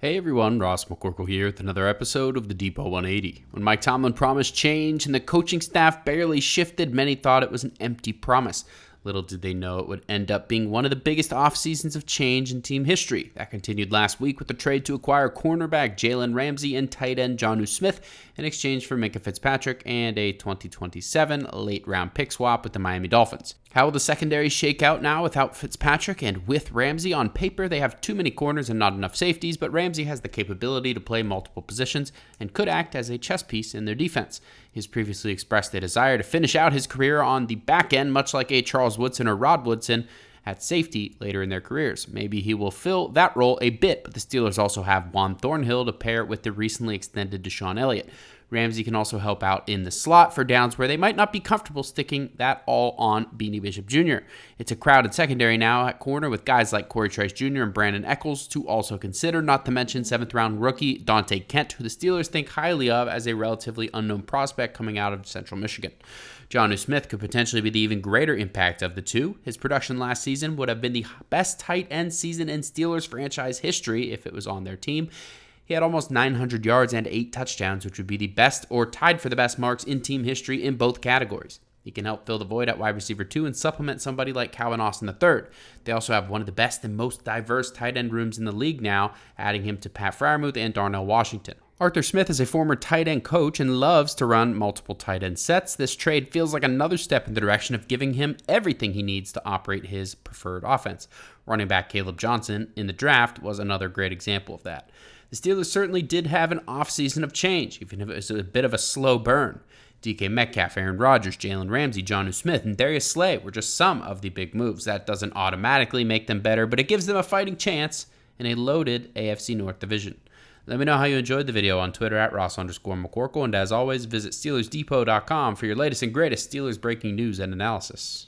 Hey everyone, Ross McCorkle here with another episode of the Depot 180. When Mike Tomlin promised change and the coaching staff barely shifted, many thought it was an empty promise. Little did they know it would end up being one of the biggest off seasons of change in team history. That continued last week with the trade to acquire cornerback Jalen, Ramsey, and tight end Jonnu Smith in exchange for Minkah Fitzpatrick and a 2027 late-round pick swap with the Miami Dolphins. How will the secondary shake out now without Fitzpatrick and with Ramsey? On paper, they have too many corners and not enough safeties, but Ramsey has the capability to play multiple positions and could act as a chess piece in their defense. He's previously expressed a desire to finish out his career on the back end, much like a Charles Woodson or Rod Woodson at safety later in their careers. Maybe he will fill that role a bit, but the Steelers also have Juan Thornhill to pair with the recently extended Deshaun Elliott. Ramsey can also help out in the slot for downs where they might not be comfortable sticking that all on Beanie Bishop Jr. It's a crowded secondary now at corner with guys like Corey Trice Jr. and Brandon Eccles to also consider, not to mention 7th-round rookie Dante Kent, who the Steelers think highly of as a relatively unknown prospect coming out of Central Michigan. Jonnu Smith could potentially be the even greater impact of the two. His production last season would have been the best tight end season in Steelers franchise history if it was on their team. He had almost 900 yards and 8 touchdowns, which would be the best or tied for the best marks in team history in both categories. He can help fill the void at wide receiver 2 and supplement somebody like Calvin Austin III. They also have one of the best and most diverse tight end rooms in the league now, adding him to Pat Freiermuth and Darnell Washington. Arthur Smith is a former tight end coach and loves to run multiple tight end sets. This trade feels like another step in the direction of giving him everything he needs to operate his preferred offense. Running back Caleb Johnson in the draft was another great example of that. The Steelers certainly did have an offseason of change, even if it was a bit of a slow burn. DK Metcalf, Aaron Rodgers, Jalen Ramsey, Jonnu Smith, and Darius Slay were just some of the big moves. That doesn't automatically make them better, but it gives them a fighting chance in a loaded AFC North division. Let me know how you enjoyed the video on Twitter at Ross_McCorkle, and as always, visit SteelersDepot.com for your latest and greatest Steelers breaking news and analysis.